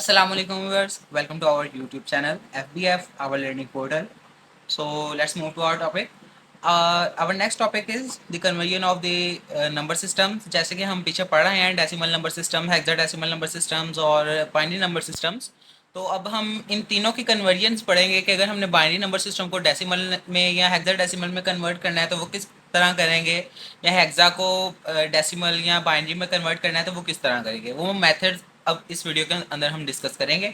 Assalamu alaikum viewers, welcome to our YouTube channel FBF, our learning portal. So let's move to our topic. Our next topic is the conversion of the number systems. जैसे कि हम पीछे पढ़ रहे हैं decimal number system, hexadecimal number systems और binary number systems. तो अब हम इन तीनों की कन्वर्जन्स पढ़ेंगे कि अगर हमने बाइनरी नंबर सिस्टम को डेसिमल में या हेक्साडेसिमल में कन्वर्ट करना है तो वो किस तरह करेंगे, या हेक्सा को डेसिमल या बाइनरी में कन्वर्ट करना है तो वो किस तरह करेंगे. वो मेथड अब इस वीडियो के अंदर हम डिस्कस करेंगे.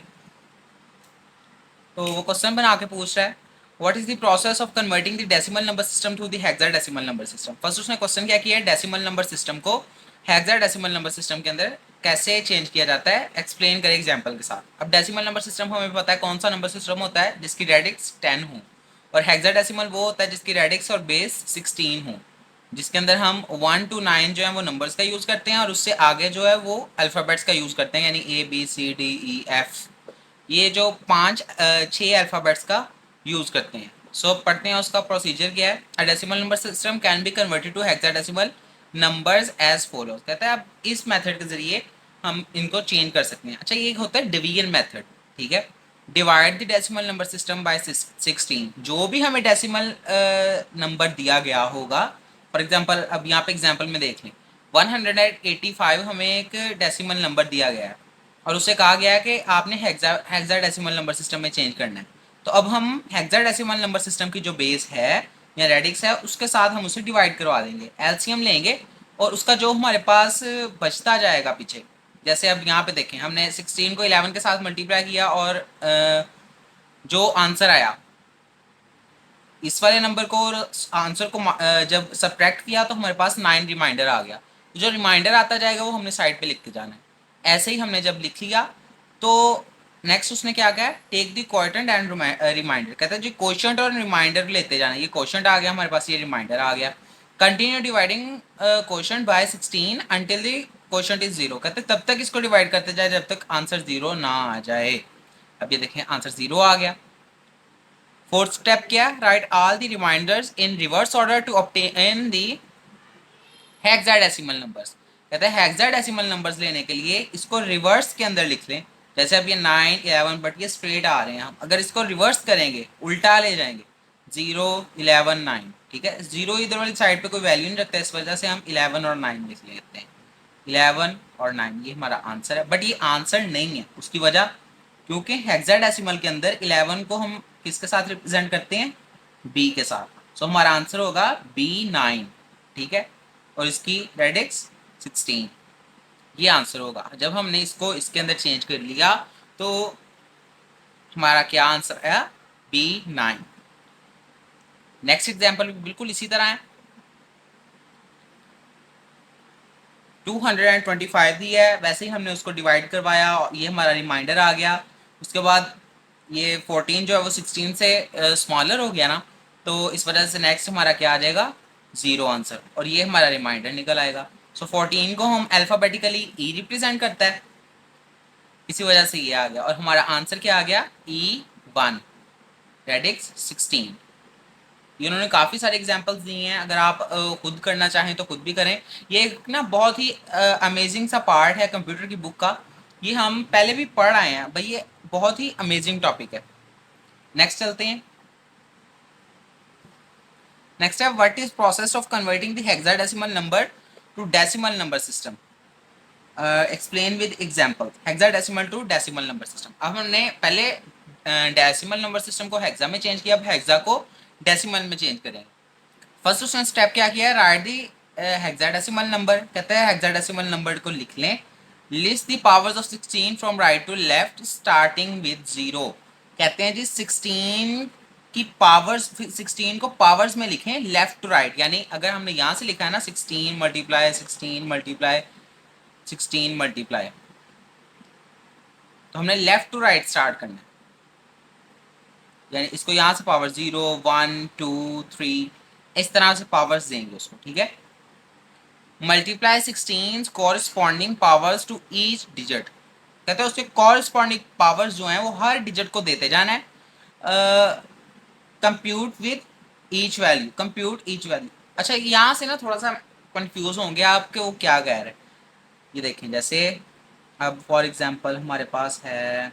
तो वो क्वेश्चन बना के पूछ रहा है what is the process of converting the decimal number system to the hexadecimal number system. First उसने क्वेश्चन क्या किया है, डेसिमल नंबर सिस्टम को हेक्साडेसिमल नंबर सिस्टम के अंदर कैसे चेंज किया जाता है, एक्सप्लेन करें एग्जांपल के साथ. अब डेसिमल नंबर सिस्टम हमें पता है कौन सा नंबर सिस्टम होता है जिसकी रेडिक्स 10 हो, और हेक्साडेसिमल वो होता है जिसकी रेडिक्स और बेस 16 हो, जिसके अंदर हम 1 to 9 जो है वो नंबर्स का यूज़ करते हैं और उससे आगे जो है वो अल्फ़ाबेट्स का यूज़ करते हैं, यानी ABCDEF, ये जो 6 अल्फ़ाबेट्स का यूज़ करते हैं. सो पढ़ते हैं उसका प्रोसीजर क्या है. A decimal number system can be converted to hexadecimal numbers as follows. कहता है अब इस मेथड के ज़रिए हम इनको चेंज कर सकते हैं. अच्छा, ये होता है डिवीजन मेथड. ठीक है, divide the decimal number system by 16. जो भी हमें डेसिमल नंबर दिया गया होगा, फॉर एग्जांपल अब यहाँ पे एग्जांपल में देख लें 185 हमें एक डेसिमल नंबर दिया गया है और उससे कहा गया है कि आपने हेक्साडेसिमल नंबर सिस्टम में चेंज करना है. तो अब हम हेक्साडेसिमल नंबर सिस्टम की जो बेस है या रेडिक्स है उसके साथ हम उसे डिवाइड करवा देंगे, एलसीएम लेंगे और उसका जो हमारे पास बचता जाएगा पीछे. जैसे अब यहाँ पे देखें, हमने 16 को 11 के साथ मल्टीप्लाई किया और जो आंसर आया इस वाले नंबर को और आंसर को जब सब्ट्रैक्ट किया तो हमारे पास 9 रिमाइंडर आ गया. जो रिमाइंडर आता जाएगा वो हमने साइड पे लिख के जाना है. ऐसे ही हमने जब लिख लिया तो नेक्स्ट उसने क्या कहा, take the quotient and remainder. कहता है जी क्वोटिएंट और रिमाइंडर लेते जाना. ये क्वोटिएंट आ गया हमारे पास, ये रिमाइंडर आ गया. Continue dividing quotient by 16 until the quotient is 0. कहते तब तक इसको डिवाइड करते जाए जब तक आंसर 0 ना आ जाए. अब ये देखें आंसर 0 आ गया. फोर्थ स्टेप क्या, write all the remainders in reverse order to obtain the hexadecimal numbers. कहते हैं हेक्साडेसिमल नंबर्स लेने के लिए इसको रिवर्स के अंदर लिख लें. जैसे अब ये 9 11 बट ये स्ट्रेट आ रहे हैं, हम अगर इसको रिवर्स करेंगे उल्टा ले जाएंगे 0 11 9. ठीक है, 0 इधर वाली साइड पे कोई वैल्यू नहीं रखता, इस वजह से हम 11 और 9 लिख लेते हैं. 11 और 9 ये हमारा आंसर है, बट ये आंसर नहीं है. उसकी वजह क्योंकि हेक्साडेसिमल के अंदर 11 को हम किसके साथ रिप्रेजेंट करते हैं, B के साथ. सो हमारा आंसर होगा B9. ठीक है, और इसकी रेडिक्स 16. ये आंसर होगा. जब हमने इसको इसके अंदर चेंज कर लिया तो हमारा क्या आंसर आया, B9. नेक्स्ट एग्जांपल बिल्कुल इसी तरह है. 225 दी है, वैसे ही हमने उसको डिवाइड करवाया और ये हमारा रिमाइंडर आ गया. उसके बाद ये 14 जो है वो 16 से स्मॉलर हो गया ना, तो इस वजह से नेक्स्ट हमारा क्या आ जाएगा, 0 आंसर, और ये हमारा रिमाइंडर निकल आएगा. सो 14 को हम अल्फ़ाबेटिकली ई रिप्रेजेंट करता है, इसी वजह से ये आ गया और हमारा आंसर क्या आ गया, E1 रेडिक्स 16. इन्होंने काफ़ी सारे एग्जांपल्स दिए हैं, अगर आप खुद करना चाहें तो खुद भी करें. ये एक ना बहुत ही अमेजिंग सा पार्ट है कंप्यूटर की बुक का. ये हम पहले भी पढ़ आए हैं भाई, ये बहुत ही अमेजिंग टॉपिक है. नेक्स्ट चलते हैं. नेक्स्ट है what is process of converting the hexadecimal number to decimal number system. Explain with example. Hexadecimal to decimal number system. अब हमने पहले डेसिमल नंबर सिस्टम को हेक्सा में चेंज किया, अब हेक्सा को डेसिमल में चेंज करेंगे. फर्स्ट उसने स्टेप क्या किया, राइट दी हेक्साडेसिमल नंबर. कहते हैं हेक्साडेसिमल नंबर को लिख लें. List the powers of 16 from right to left starting with 0. कहते हैं जी 16 की पावर्स, 16 को पावर्स में लिखें लेफ्ट टू राइट. यानी अगर हमने यहाँ से लिखा है ना 16 मल्टीप्लाई 16 मल्टीप्लाई 16 मल्टीप्लाई, तो हमने लेफ्ट टू राइट स्टार्ट करना है. यानी इसको यहाँ से पावर 0 1 2 3 इस तरह से पावर्स देंगे उसको. ठीक है, multiply 16 corresponding powers to each digit. कहते हैं उसके कॉरस्पॉन्डिंग पावर्स जो हैं वो हर डिजिट को देते जाना है. Compute with each value, compute each value. अच्छा, यहाँ से ना थोड़ा सा कंफ्यूज होंगे आप कि वो क्या कह रहे हैं. ये देखें, जैसे अब फॉर एग्जांपल हमारे पास है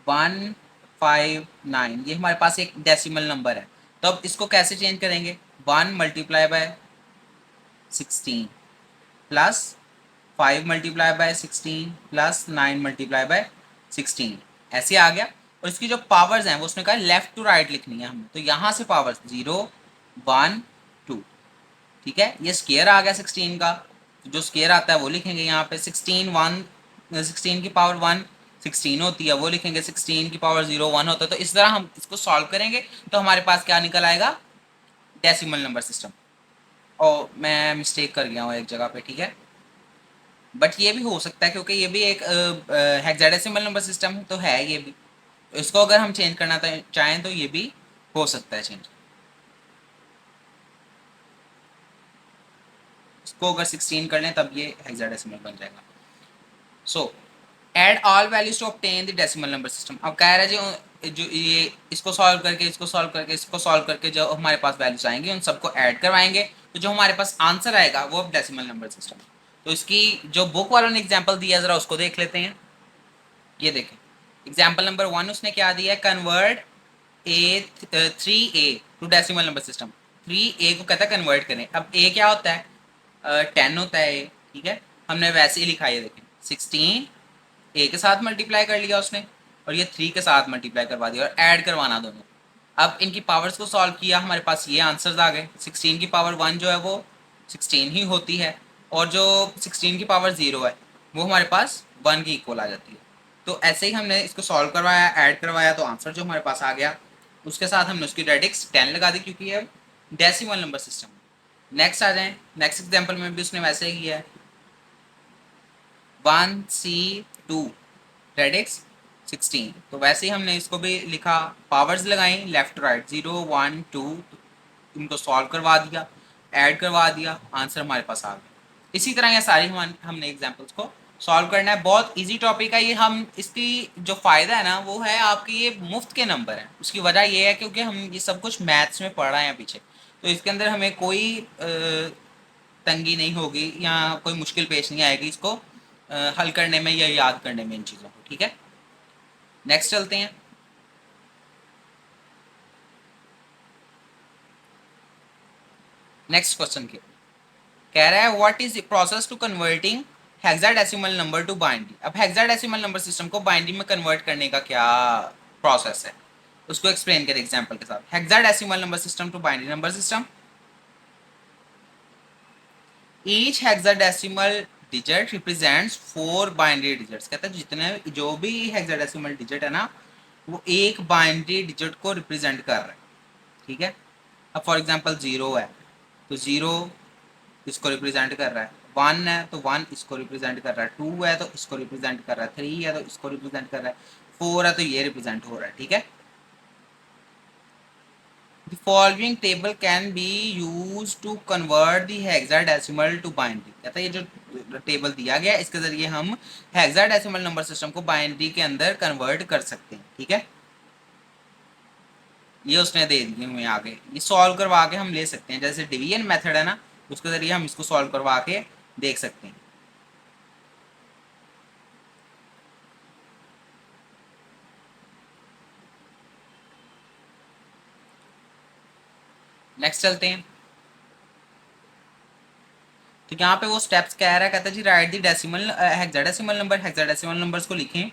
159, ये हमारे पास एक डेसिमल नंबर है। तो अब इसको कैसे चेंज करेंगे? 1 multiply by 16 plus 5 multiply by 16 plus 9 multiply by 16, ऐसे आ गया। और इसकी जो पावर्स हैं वो उसने कहा लेफ्ट टू राइट लिखनी है हमें, तो यहाँ से पावर्स 0 1 2, ठीक है। ये स्केयर आ गया 16 का, तो जो स्केयर आता है वो लिखेंगे यहाँ पे। 16 की पावर 1 16 होती है, वो लिखेंगे। 16 की पावर 0 1 होता है। तो इस तरह हम इसको सॉल्व करेंगे तो हमारे पास क्या निकल आएगा? Decimal number system. और मैं मिस्टेक कर गया हूँ एक जगह पे, ठीक है। बट ये भी हो सकता है क्योंकि ये भी एक हेक्साडेसिमल नंबर सिस्टम तो है ये भी। तो इसको अगर हम चेंज करना चाहें तो ये भी हो सकता है चेंज। इसको अगर 16 कर लें तब ये हेक्साडेसिमल बन जाएगा। So add all values to obtain the decimal number system. अब कह रहा है जी जो ये इसको सॉल्व करके इसको सॉल्व करके इसको सॉल्व करके जो हमारे पास वैल्यूज आएंगे उन सबको ऐड करवाएंगे, तो जो हमारे पास आंसर आएगा वो अब डेसिमल नंबर सिस्टम। तो इसकी जो बुक वालों ने एग्जाम्पल दिया जरा उसको देख लेते हैं। ये देखें एग्जाम्पल नंबर 1 उसने क्या दिया है? Convert a 3a to decimal number system. 3a को कहता है कन्वर्ट करें। अब a क्या होता है? 10 होता है a, ठीक है। हमने वैसे ही लिखा है, देखें 16 a के साथ मल्टीप्लाई कर लिया उसने और ये 3 के साथ मल्टीप्लाई करवा दिया और ऐड करवाना दोनों। अब इनकी पावर्स को सॉल्व किया, हमारे पास ये आंसर्स आ गए। 16 की पावर 1 जो है वो 16 ही होती है, और जो 16 की पावर 0 है वो हमारे पास 1 की इक्वल आ जाती है। तो ऐसे ही हमने इसको सॉल्व करवाया, ऐड करवाया, तो आंसर जो हमारे पास आ गया उसके साथ हमने उसकी रेडिक्स 10 लगा दी क्योंकि ये डेसिमल नंबर सिस्टम। नेक्स्ट आ जाएं, नेक्स्ट एग्जाम्पल में भी उसने वैसे ही किया है। 1C2 रेडिक्स 16, तो वैसे ही हमने इसको भी लिखा, पावर्स लगाई लेफ्ट राइट 0 1 2, इनको सॉल्व करवा दिया, ऐड करवा दिया, आंसर हमारे पास आ गया। इसी तरह ये सारी हमने एग्जांपल्स को सॉल्व करना है। बहुत इजी टॉपिक है ये। हम इसकी जो फ़ायदा है ना वो है आपकी ये मुफ्त के नंबर हैं। उसकी वजह ये है क्योंकि हम ये सब कुछ मैथ्स में पढ़ रहे हैं पीछे, तो इसके अंदर हमें कोई तंगी नहीं होगी या कोई मुश्किल पेश नहीं आएगी इसको हल करने में या याद करने में इन चीज़ों को, ठीक है। नेक्स्ट चलते हैं। नेक्स्ट क्वेश्चन के कह रहा है what is the process to converting hexadecimal number to binary. अब हेक्साडेसिमल नंबर सिस्टम को बाइनरी में कन्वर्ट करने का क्या प्रोसेस है उसको एक्सप्लेन करें एग्जांपल के साथ। Hexadecimal number system to binary number system. Each hexadecimal digit represents 4 binary digits. कहता है जितने जो भी हेक्साडेसिमल डिजिट है ना वो एक बाइनरी डिजिट को रिप्रेजेंट कर रहा है, ठीक है। अब फॉर एग्जांपल 0 है तो 0 इसको रिप्रेजेंट कर रहा है, 1 है तो 1 इसको रिप्रेजेंट कर रहा है, 2 है तो इसको रिप्रेजेंट कर रहा है, 3 है तो इसको रिप्रेजेंट कर रहा है, 4 है तो ये रिप्रेजेंट हो रहा है, ठीक है। The following table can be used to convert the hexadecimal to binary। कहता है ये जो टेबल दिया गया है इसके जरिए हम हेक्साडेसिमल नंबर सिस्टम को बाइनरी के अंदर कन्वर्ट कर सकते हैं, ठीक है। ये उसने दे दिए हमें आगे, ये सॉल्व करवा के हम ले सकते हैं। जैसे डिवीजन मेथड है ना उसके जरिए हम इसको सॉल्व करवा के देख सकते हैं। नेक्स्ट चलते हैं। तो यहाँ पे वो स्टेप्स कह रहा है, कहता है जी write the decimal hexadecimal number. Hexadecimal numbers को लिखें।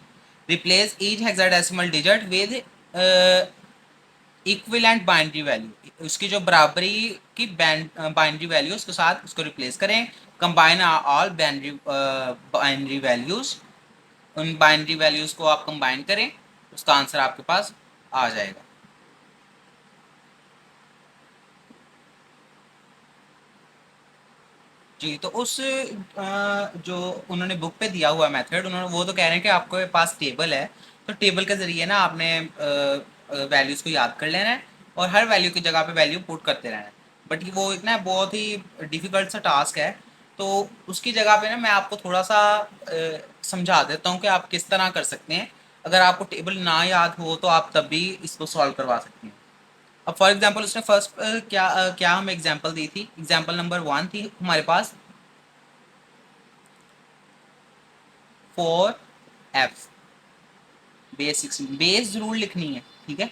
Replace each hexadecimal digit with equivalent binary value. उसकी जो बराबरी की बाइनरी वैल्यू उसके साथ उसको रिप्लेस करें। Combine all binary values. उन बाइनरी वैल्यूज को आप कंबाइन करें, उसका आंसर आपके पास आ जाएगा। जी, तो उस जो उन्होंने बुक पे दिया हुआ मेथड, उन्होंने वो तो कह रहे हैं कि आपके पास टेबल है तो टेबल के ज़रिए ना आपने वैल्यूज़ को याद कर लेना है और हर वैल्यू की जगह पे वैल्यू पुट करते रहना है। बट वो एक ना बहुत ही डिफ़िकल्ट सा टास्क है, तो उसकी जगह पे ना मैं आपको थोड़ा सा समझा देता हूँ कि आप किस तरह कर सकते हैं। अगर आपको टेबल ना याद हो तो आप तब भी इसको सॉल्व करवा सकते हैं। अब फॉर एग्जांपल उसने फर्स्ट क्या क्या हमें एग्जांपल दी थी। एग्जांपल नंबर 1 थी हमारे पास फॉर एफ बेस 16 बेस जरूर लिखनी है, ठीक है।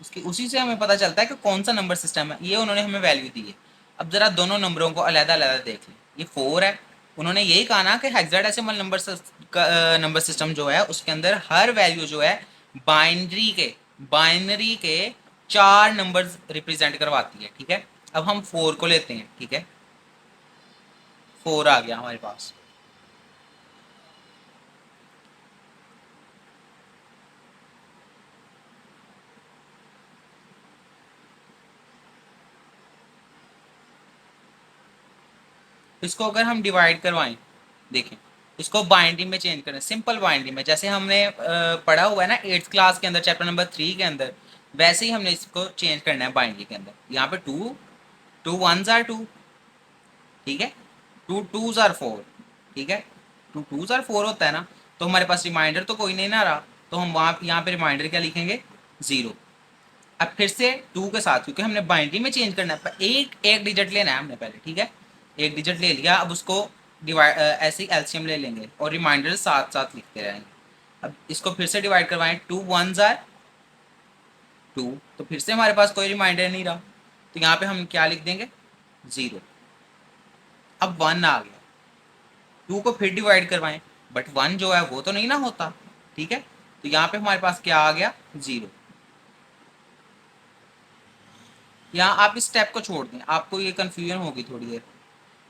उसकी उसी से हमें पता चलता है कि कौन सा नंबर सिस्टम है। ये उन्होंने हमें वैल्यू दी है। अब जरा दोनों नंबरों को अलग अलग देख लें। ये 4 है, उन्होंने यही कहा ना कि हेक्साडेसिमल नंबर सिस्टम जो है उसके अंदर हर वैल्यू जो है बाइनरी के 4 नंबर्स रिप्रेजेंट करवाती है, ठीक है। अब हम 4 को लेते हैं, ठीक है। 4 आ गया हमारे पास। इसको अगर हम डिवाइड करवाएं, देखें, इसको बाइंडिंग में चेंज करें, सिंपल बाइंडिंग में, जैसे हमने पढ़ा हुआ है ना 8th क्लास के अंदर चैप्टर नंबर 3 के अंदर, वैसे ही हमने इसको चेंज करना है बाइंडिंग के अंदर। यहाँ पे 2 2 1s आर 2, ठीक है। 2 2s आर 4, ठीक है। 2 2s आर 4 होता है ना, तो हमारे पास रिमाइंडर तो कोई नहीं ना रहा, तो हम वहाँ यहाँ पे रिमाइंडर क्या लिखेंगे, 0। अब फिर से 2 के साथ, क्योंकि हमने बाइंडिंग में चेंज करना है, एक एक डिजिट लेना है हमने पहले, ठीक है। एक डिजिट ले लिया, अब उसको डिवाइड ऐसे ही एलसीएम ले लेंगे और रिमाइंडर साथ साथ लिखते रहेंगे। अब इसको फिर से डिवाइड करवाएं, 2 1s आर 2, तो फिर से हमारे पास कोई रिमाइंडर नहीं रहा, तो यहाँ पे हम क्या लिख देंगे, 0। अब 1 आ गया, 2 को फिर डिवाइड करवाएं, बट 1 जो है वो तो नहीं ना होता, ठीक है। तो यहाँ पे हमारे पास क्या आ गया, 0। यहाँ आप इस स्टेप को छोड़ दें, आपको ये कन्फ्यूजन होगी थोड़ी देर,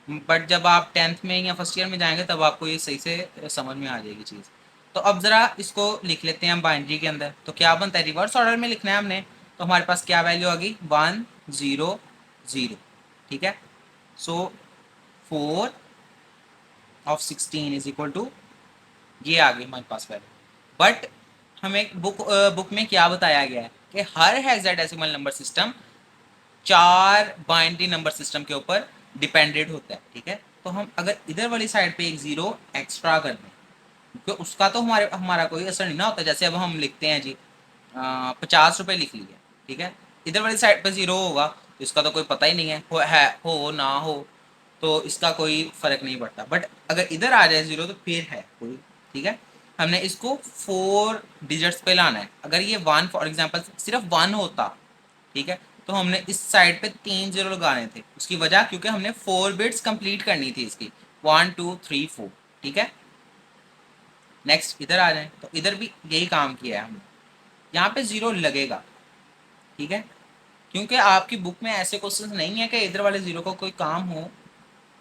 बट जब आप 10th में या फर्स्ट ईयर में जाएंगे तब आपको ये सही से समझ में आ जाएगी चीज़। तो अब ज़रा इसको लिख लेते हैं हम बाइनरी के अंदर, तो क्या बनता है, रिवर्स ऑर्डर में लिखना है हमने, तो हमारे पास क्या वैल्यू आ गई, 1 0 0, ठीक है। So 4 of 16 is equal to, ये आ गई हमारे पास वैल्यू। बट हमें बुक में क्या बताया गया है कि हर hexadecimal number system 4 binary number system के ऊपर डिपेंडेंट होता है, ठीक है। तो हम अगर इधर वाली साइड पे एक 0 एक्स्ट्रा कर दें, क्योंकि उसका तो हमारा कोई असर नहीं ना होता। जैसे अब हम लिखते हैं जी 50 रुपये लिख लिए, ठीक है। इधर वाली साइड पे 0 होगा तो इसका तो कोई पता ही नहीं है, हो ना हो, तो इसका कोई फर्क नहीं पड़ता। बट अगर इधर आ जाए 0 तो फिर है कोई, ठीक है। हमने इसको 4 डिजिट्स पे लाना है। अगर ये 1 फॉर एग्जाम्पल सिर्फ 1 होता, ठीक है, तो हमने इस साइड पे 3 0 लगाने थे। उसकी वजह, क्योंकि हमने 4 बिट्स कंप्लीट करनी थी इसकी, 1 2 3 4, ठीक है। नेक्स्ट इधर आ जाए, तो इधर भी यही काम किया है हमने, यहाँ पे 0 लगेगा, ठीक है। क्योंकि आपकी बुक में ऐसे क्वेश्चंस नहीं है कि इधर वाले 0 को कोई काम हो।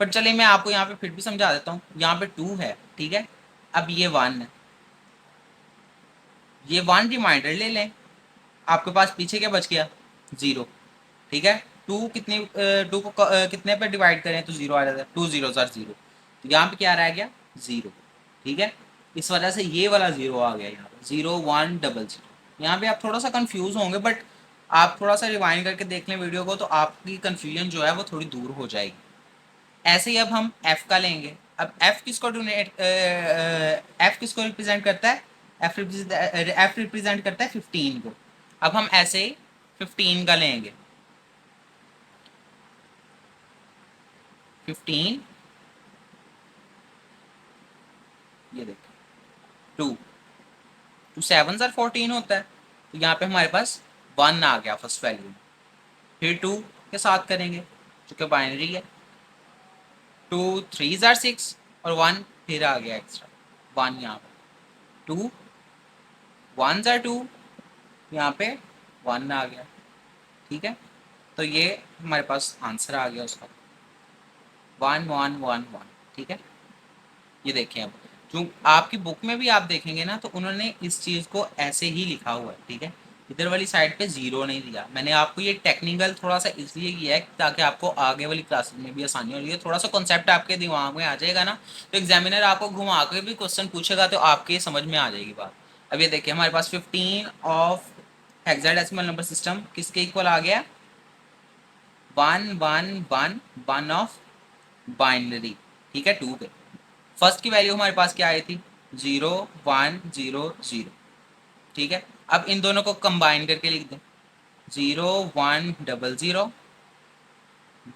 पर चलिए मैं आपको यहाँ पे फिर भी समझा देता हूँ। यहाँ पे 2 है, ठीक है। अब ये 1 है, ये 1 रिमाइंडर ले लें, आपके पास पीछे क्या बच गया, 0, ठीक है। 2 कितने 2 को कितने पे डिवाइड करें तो 0 आ जाता है, 2 0 0, तो यहाँ पे क्या रह गया, 0, ठीक है। इस वजह से ये वाला 0 आ गया यहाँ पे, 0 1 0 0। यहाँ पे आप थोड़ा सा कंफ्यूज होंगे, बट आप थोड़ा सा रिवाइंड करके देख लें वीडियो को, तो आपकी कन्फ्यूजन जो है वो थोड़ी दूर हो जाएगी। ऐसे ही अब हम f का लेंगे। अब f किसको डोनेट f किसको रिप्रेजेंट करता है, f रिप्रेजेंट करता है 15 को। अब हम ऐसे ही 15 का लेंगे, 15, ये देखो 2 2 7 आर 14 होता है, तो यहाँ पे हमारे पास 1 आ गया फर्स्ट वैल्यू। फिर 2 के साथ करेंगे जो कि बाइनरी है, 2 3 आर 6 और 1 फिर आ गया एक्स्ट्रा 1 यहाँ पे, 2 1 आर 2, यहाँ पे 1 आ गया, ठीक है। तो ये हमारे पास आंसर आ गया उसका, 1 1 1 1, ठीक है। ये देखें, अब जो आपकी बुक में भी आप देखेंगे ना, तो उन्होंने इस चीज़ को ऐसे ही लिखा हुआ है, ठीक है। इधर वाली साइड पे 0 नहीं दिया। मैंने आपको ये टेक्निकल थोड़ा सा इसलिए किया है ताकि आपको आगे वाली क्लासेस में भी आसानी हो रही है, थोड़ा सा कॉन्सेप्ट आपके दिमाग में आ जाएगा ना, तो एग्जामिनर आपको घुमा के भी क्वेश्चन पूछेगा तो आपके समझ में आ जाएगी बात। अब ये देखिए हमारे पास 15 ऑफ हेक्साडेसिमल नंबर सिस्टम किसके इक्वल आ गया, 1 1 1 1 ऑफ बाइनरी, ठीक है, 2 के। फर्स्ट की वैल्यू हमारे पास क्या आई थी, 0 1 0 0, ठीक है। अब इन दोनों को कंबाइन करके लिख दें, 0 1 0 0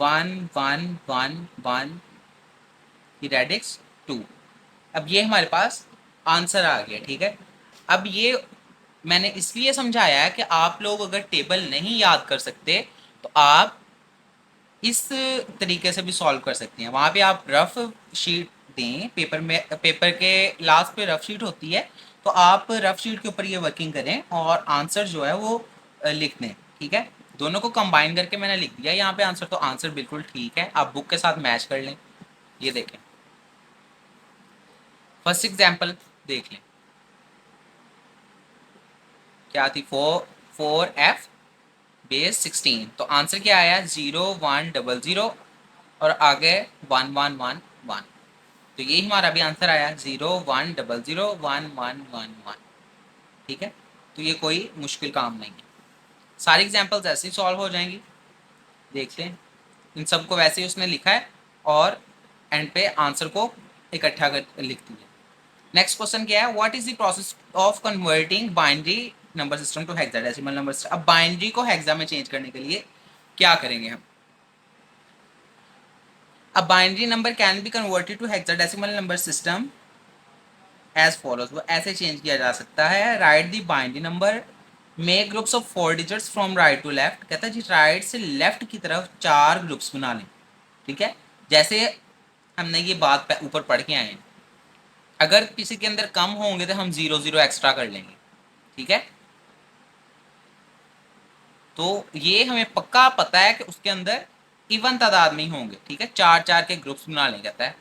1 1 1 1 रेडिक्स 2। अब ये हमारे पास आंसर आ गया, ठीक है। अब ये मैंने इसलिए समझाया है कि आप लोग अगर टेबल नहीं याद कर सकते तो आप इस तरीके से भी सॉल्व कर सकते हैं। वहाँ पे आप रफ शीट दें, पेपर में, पेपर के लास्ट पे रफ शीट होती है, तो आप रफ शीट के ऊपर ये वर्किंग करें और आंसर जो है वो लिख दें, ठीक है। दोनों को कंबाइन करके मैंने लिख दिया यहाँ पे आंसर, तो आंसर बिल्कुल ठीक है। आप बुक के साथ मैच कर लें। ये देखें, फर्स्ट एग्जाम्पल देख लें, क्या थी, 4F बेस 16, तो आंसर क्या आया, 0100 और आगे 1111। तो यही हमारा भी आंसर आया, 01001111। ठीक है, तो ये कोई मुश्किल काम नहीं है। सारी एग्जाम्पल्स ऐसे ही सॉल्व हो जाएंगी। देखते हैं, इन सबको वैसे ही उसने लिखा है और एंड पे आंसर को इकट्ठा कर लिख दिया। नेक्स्ट क्वेश्चन क्या है, what is the process of converting binary number system to hexadecimal number system. अब बाइनरी को हेक्सा में चेंज करने के लिए क्या करेंगे हम। अब binary number can be converted to hexadecimal number system as follows, वो ऐसे चेंज किया जा सकता है। Write the binary number, make groups of 4 digits from right to left. कहता है जी राइट से लेफ्ट की तरफ 4 ग्रुप्स बना लें, ठीक है। जैसे हमने ये बात ऊपर पढ़ के आए हैं, अगर किसी के अंदर कम होंगे तो हम 0 0 एक्स्ट्रा कर लेंगे, ठीक है। तो ये हमें पक्का पता है कि उसके अंदर इवन तादाद में ही होंगे, ठीक है। 4 4 के ग्रुप्स बना लें। कहता है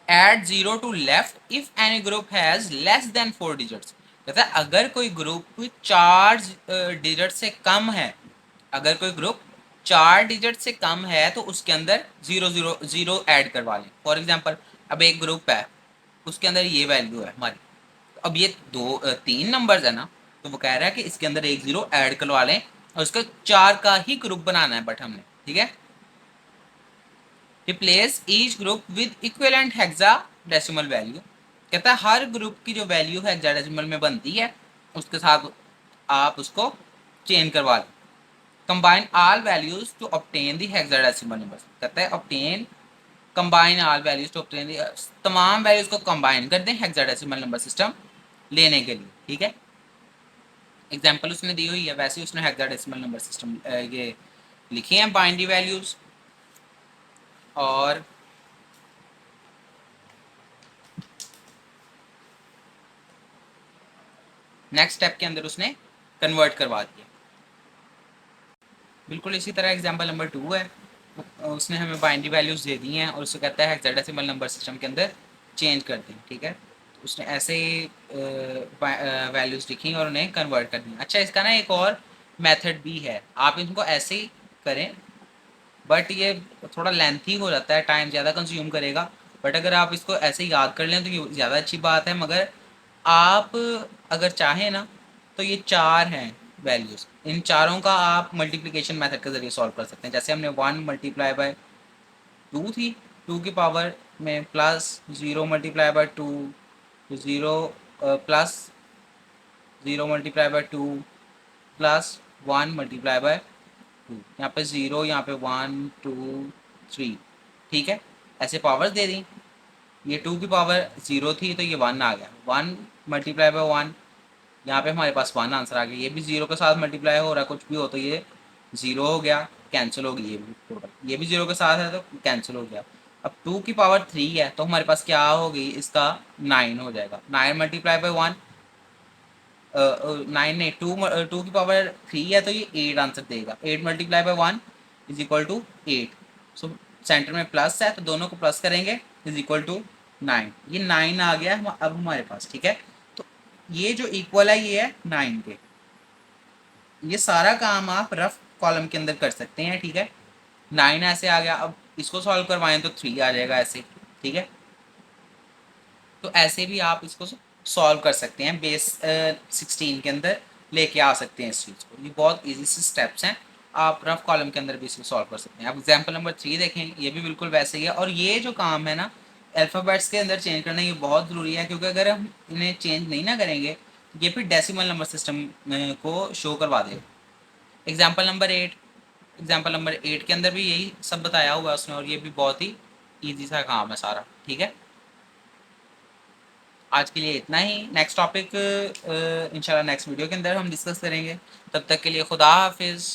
add 0 to left if any group has less than 4 digits. कहता है अगर कोई ग्रुप 4 डिजिट से कम है, अगर कोई ग्रुप 4 डिजिट से कम है तो उसके अंदर 0 0 0 ऐड करवा लें। फॉर एग्जाम्पल, अब एक ग्रुप है, उसके अंदर ये वैल्यू है हमारी, तो अब ये 3 नंबर्स है ना, तो वो कह रहा है कि इसके अंदर एक 0 ऐड करवा लें और उसका 4 का ही ग्रुप बनाना है बट हमने, ठीक है। Replace each group with equivalent hexadecimal value. कहता है हर ग्रुप की जो वैल्यू है हेक्साडेसिमल में बनती है उसके साथ आप उसको चेंज करवा लें। Combine all values to obtain the hexadecimal number. कहता है obtain combine all values to obtain, तमाम वैल्यूज को कंबाइन कर दें हेक्साडेसिमल नंबर सिस्टम लेने के लिए, ठीक है। एग्जाम्पल उसने दी हुई है, वैसे ही उसने हेक्साडेसिमल नंबर सिस्टम ये लिखी हैं बाइनरी वैल्यूज। और नेक्स्ट स्टेप के अंदर उसने कन्वर्ट करवा दिया। बिल्कुल इसी तरह एग्जाम्पल नंबर 2 है, उसने हमें बाइनरी वैल्यूज़ दे दी हैं और उससे कहता है हेक्साडेसिमल नंबर सिस्टम के अंदर चेंज कर दें, ठीक है। तो उसने ऐसे ही वैल्यूज़ लिखी और उन्हें कन्वर्ट कर दी। अच्छा, इसका ना एक और मेथड भी है, आप इनको ऐसे ही करें बट ये थोड़ा लेंथी हो जाता है, टाइम ज़्यादा कंज्यूम करेगा। बट अगर आप इसको ऐसे ही याद कर लें तो ये ज़्यादा अच्छी बात है। मगर आप अगर चाहें ना तो ये 4 हैं वैल्यूज़, इन चारों का आप मल्टीप्लिकेशन मेथड के ज़रिए सॉल्व कर सकते हैं। जैसे हमने 1 मल्टीप्लाई बाय 2 थी, 2 की पावर में plus 0 multiply by 2, 0 plus 0 multiply by 2 plus 1 multiply by 2, यहाँ पे 0, यहाँ पे 1 2 3, ठीक है। ऐसे पावर्स दे दी, ये 2 की पावर 0 थी तो ये 1 आ गया, 1 मल्टीप्लाई बाय 1, यहाँ पे हमारे पास 1 आंसर आ गया। ये भी 0 के साथ मल्टीप्लाई हो रहा है, कुछ भी हो तो ये 0 हो गया, कैंसिल हो गई ये भी टोटल। ये भी 0 के साथ है तो कैंसिल हो गया। अब 2 की पावर 3 है तो हमारे पास क्या होगी, इसका 9 हो जाएगा। 9 मल्टीप्लाई बाय 1, 9 नहीं, 2 की पावर 3 है तो ये 8 आंसर देगा। 8 multiply by 1 is equal to 8। So center में प्लस है तो दोनों को प्लस करेंगे, इज इक्वल टू 9। ये 9 आ गया अब हमारे पास, ठीक है। तो ये जो इक्वल है ये है 9 के। ये सारा काम आप रफ कॉलम के अंदर कर सकते हैं, ठीक है। 9 ऐसे आ गया, अब इसको सॉल्व करवाएं तो 3 आ जाएगा ऐसे, ठीक है। तो ऐसे भी आप इसको सॉल्व कर सकते हैं, बेस 16 के अंदर लेके आ सकते हैं इस चीज़ को। ये बहुत इजी से स्टेप्स हैं, आप रफ कॉलम के अंदर भी इसको सॉल्व कर सकते हैं। अब एग्जाम्पल नंबर 3 देखें, ये भी बिल्कुल वैसे ही है। और ये जो काम है ना अल्फ़ाबेट्स के अंदर चेंज करना, ये बहुत ज़रूरी है, क्योंकि अगर हम इन्हें चेंज नहीं ना करेंगे ये फिर डेसिमल नंबर सिस्टम को शो करवा देगा। एग्जाम्पल नंबर 8, एग्जाम्पल नंबर 8 के अंदर भी यही सब बताया हुआ है उसने, और ये भी बहुत ही ईजी सा काम है सारा, ठीक है। आज के लिए इतना ही। नेक्स्ट टॉपिक इंशाल्लाह नेक्स्ट वीडियो के अंदर हम डिस्कस करेंगे। तब तक के लिए खुदा हाफिज़।